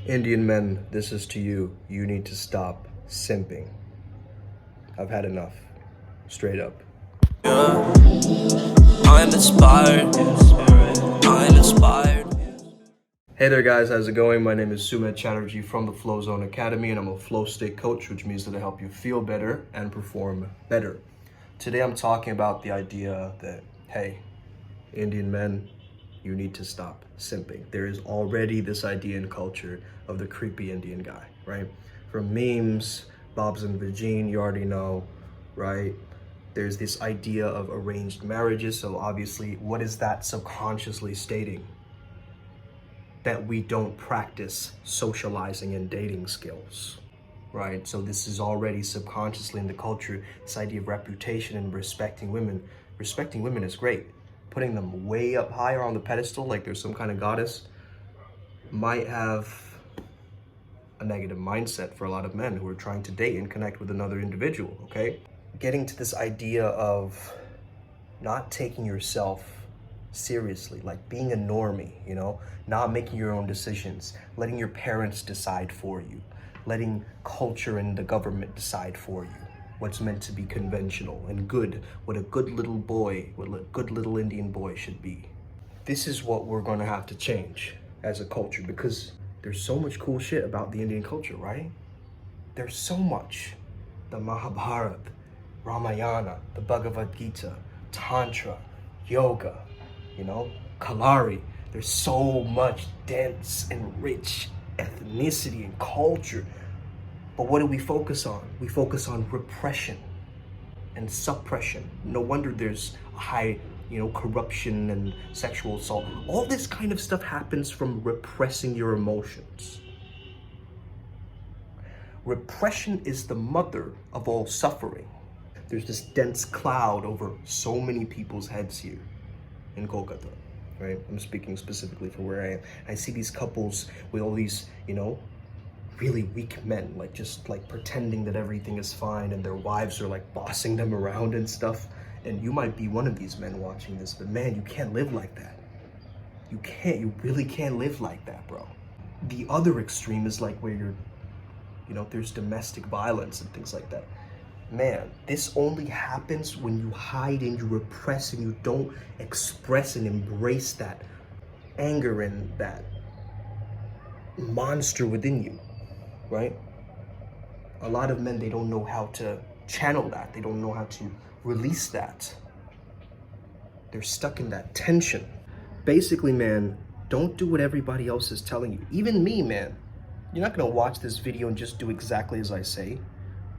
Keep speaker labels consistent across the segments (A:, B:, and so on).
A: Indian men, this is to you. You need to stop simping. I've had enough. Straight up.
B: Yeah, I'm inspired. I'm inspired.
A: Hey there guys, how's it going? My name is Sumit Chatterjee from the Flow Zone Academy, and I'm a flow state coach, which means that I help you feel better and perform better. Today I'm talking about the idea that, hey, Indian men, you need to stop simping. There is already this idea in culture of the creepy Indian guy, right? From memes, Bob's and Virgin, you already know, right? There's this idea of arranged marriages. So obviously, what is that subconsciously stating? That we don't practice socializing and dating skills, right? So this is already subconsciously in the culture, this idea of reputation and respecting women. Respecting women is great. Putting them way up higher on the pedestal, like there's some kind of goddess, might have a negative mindset for a lot of men who are trying to date and connect with another individual, okay? Getting to this idea of not taking yourself seriously, like being a normie, not making your own decisions, letting your parents decide for you, letting culture and the government decide for you what's meant to be conventional and good, what a good little boy, what a good little Indian boy should be. This is what we're gonna have to change as a culture, because there's so much cool shit about the Indian culture, right? There's so much. The Mahabharata, Ramayana, the Bhagavad Gita, Tantra, yoga, Kalari. There's so much dense and rich ethnicity and culture. But what do we focus on? We focus on repression and suppression. No wonder there's high, corruption and sexual assault. All this kind of stuff happens from repressing your emotions. Repression is the mother of all suffering. There's this dense cloud over so many people's heads here in Kolkata, right? I'm speaking specifically for where I am. I see these couples with all these, really weak men, just pretending that everything is fine, and their wives are like bossing them around and stuff. And you might be one of these men watching this, but man, you can't live like that. You really can't live like that, bro. The other extreme is like where there's domestic violence and things like that. Man, this only happens when you hide and you repress and you don't express and embrace that anger and that monster within you, right? A lot of men, they don't know how to channel that. They don't know how to release that. They're stuck in that tension. Basically, man, don't do what everybody else is telling you. Even me, man. You're not gonna watch this video and just do exactly as I say.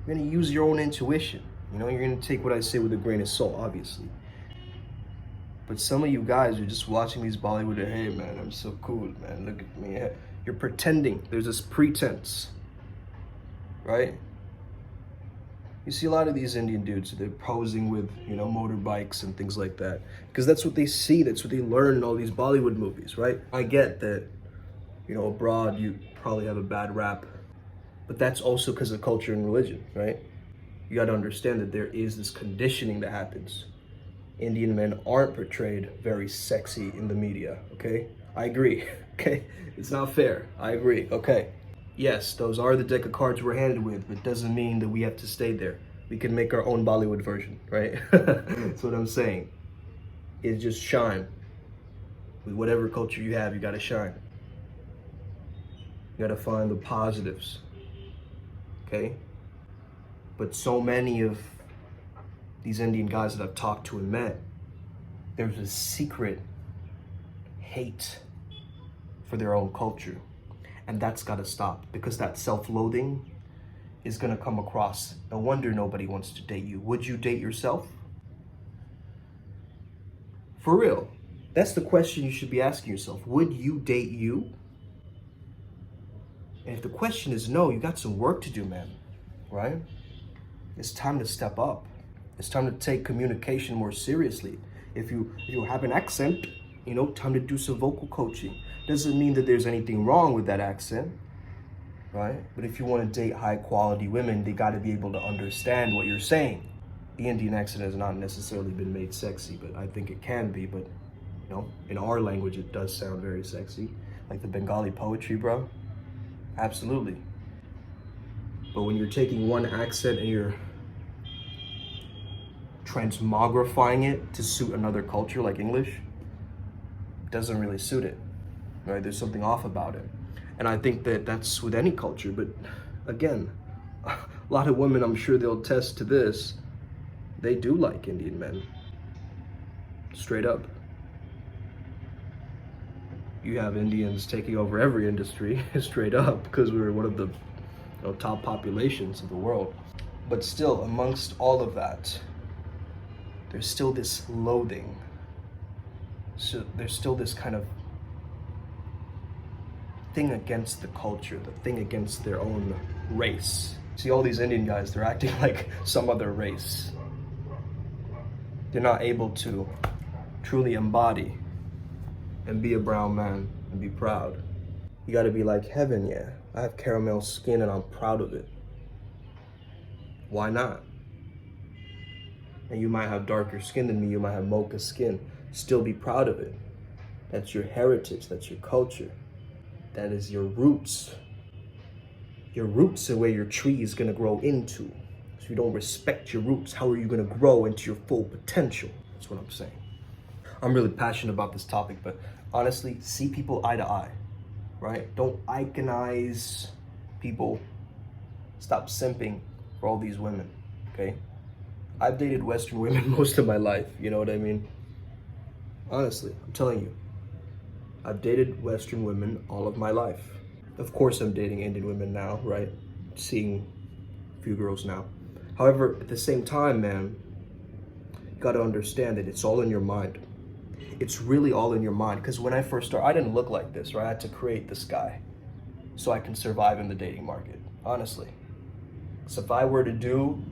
A: You're gonna use your own intuition. You're gonna take what I say with a grain of salt, obviously. But some of you guys are just watching these Bollywood and, hey man, I'm so cool, man, look at me. You're pretending. There's this pretense, right? You see a lot of these Indian dudes, they're posing with, motorbikes and things like that. Because that's what they see, that's what they learn in all these Bollywood movies, right? I get that, abroad you probably have a bad rap, but that's also because of culture and religion, right? You got to understand that there is this conditioning that happens. Indian men aren't portrayed very sexy in the media, okay? I agree, okay? It's not fair, I agree, okay? Yes, those are the deck of cards we're handed with, but it doesn't mean that we have to stay there. We can make our own Bollywood version, right? That's what I'm saying. Is just shine. With whatever culture you have, you gotta shine. You gotta find the positives, okay? But so many of these Indian guys that I've talked to and met, there's a secret hate for their own culture. And that's gotta stop, because that self-loathing is gonna come across. No wonder nobody wants to date you. Would you date yourself? For real. That's the question you should be asking yourself. Would you date you? And if the question is no, you got some work to do, man, right? It's time to step up. It's time to take communication more seriously. If you have an accent, time to do some vocal coaching. Doesn't mean that there's anything wrong with that accent, right? But if you want to date high quality women, they got to be able to understand what you're saying. The Indian accent has not necessarily been made sexy, but I think it can be. But in our language, it does sound very sexy. Like the Bengali poetry, bro. Absolutely. But when you're taking one accent and you're transmogrifying it to suit another culture like English, it doesn't really suit it, right? There's something off about it. And I think that that's with any culture, but again, a lot of women, I'm sure they'll attest to this, they do like Indian men. Straight up. You have Indians taking over every industry, straight up, because we're one of the top populations of the world. But still, amongst all of that, there's still this loathing. So there's still this kind of thing against the culture, the thing against their own race. See, all these Indian guys, they're acting like some other race. They're not able to truly embody and be a brown man and be proud. You gotta be like, heaven, yeah, I have caramel skin and I'm proud of it. Why not? And you might have darker skin than me, you might have mocha skin, still be proud of it. That's your heritage, that's your culture. That is your roots. Your roots are where your tree is gonna grow into. So if you don't respect your roots, how are you gonna grow into your full potential? That's what I'm saying. I'm really passionate about this topic, but honestly, see people eye to eye, right? Don't iconize people. Stop simping for all these women, okay? I've dated Western women most of my life, you know what I mean? Honestly, I'm telling you. I've dated Western women all of my life. Of course I'm dating Indian women now, right? Seeing a few girls now. However, at the same time, man, you gotta understand that it's all in your mind. It's really all in your mind. Because when I first started, I didn't look like this, right? I had to create this guy so I can survive in the dating market, honestly. So if I were to do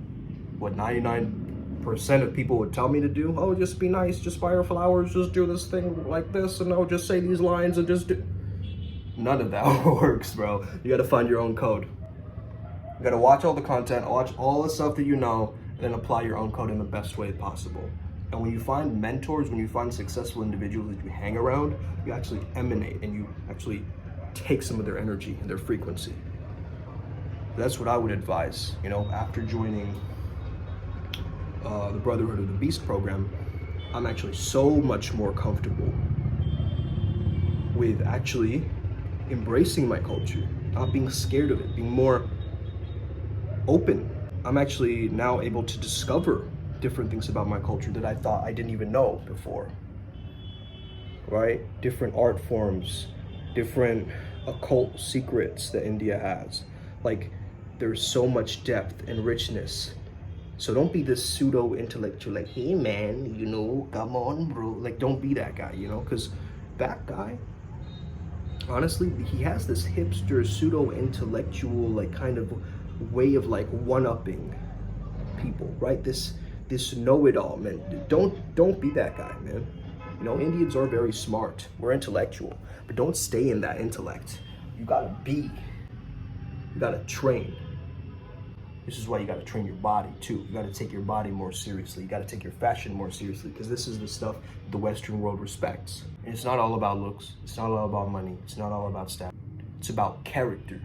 A: what 99% of people would tell me to do, oh, just be nice, just buy her flowers, just do this thing like this, and oh, just say these lines and just do. None of that works, bro. You gotta find your own code. You gotta watch all the content, watch all the stuff that you know, and then apply your own code in the best way possible. And when you find mentors, when you find successful individuals that you hang around, you actually emanate and you actually take some of their energy and their frequency. That's what I would advise, after joining the Brotherhood of the Beast program. I'm actually so much more comfortable with actually embracing my culture, not being scared of it, being more open. I'm actually now able to discover different things about my culture that I thought I didn't even know before, right? Different art forms, different occult secrets that India has. Like, there's so much depth and richness. So don't be this pseudo-intellectual, like, hey man, come on, bro. Like, don't be that guy, because that guy, honestly, he has this hipster, pseudo-intellectual, like, kind of way of, like, one-upping people, right? This know-it-all, man. Don't be that guy, man. Indians are very smart. We're intellectual, but don't stay in that intellect. You gotta train. This is why you gotta train your body too. You gotta take your body more seriously. You gotta take your fashion more seriously, because this is the stuff the Western world respects. And it's not all about looks. It's not all about money. It's not all about status. It's about character.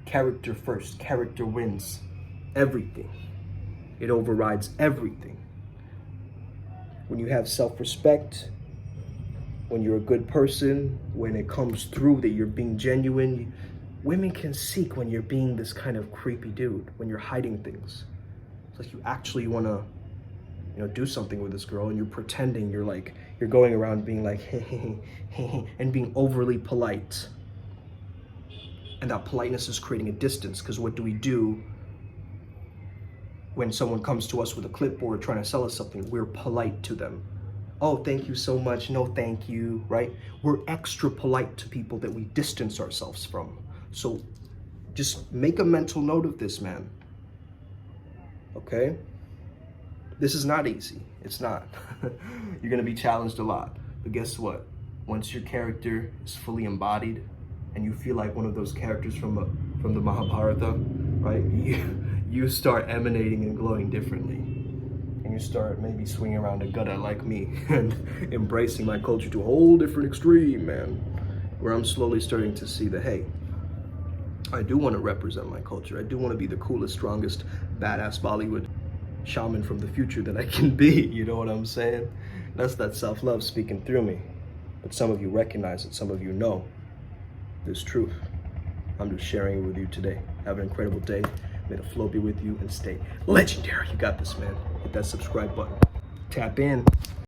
A: Character first. Character wins everything. It overrides everything. When you have self-respect, when you're a good person, when it comes through that you're being genuine, women can seek when you're being this kind of creepy dude, when you're hiding things. It's like you actually want to, do something with this girl, and you're pretending you're going around being like, hey, and being overly polite. And that politeness is creating a distance, because what do we do when someone comes to us with a clipboard trying to sell us something? We're polite to them. Oh, thank you so much. No, thank you, right? We're extra polite to people that we distance ourselves from. So just make a mental note of this, man. Okay? This is not easy. It's not. You're gonna be challenged a lot. But guess what? Once your character is fully embodied and you feel like one of those characters from the Mahabharata, right? You start emanating and glowing differently. And you start maybe swinging around a gutta like me and embracing my culture to a whole different extreme, man. Where I'm slowly starting to see that, hey, I do want to represent my culture. I do want to be the coolest, strongest, badass Bollywood shaman from the future that I can be. You know what I'm saying? That's that self-love speaking through me. But some of you recognize it. Some of you know this truth. I'm just sharing it with you today. Have an incredible day. May the flow be with you and stay legendary. You got this, man. Hit that subscribe button. Tap in.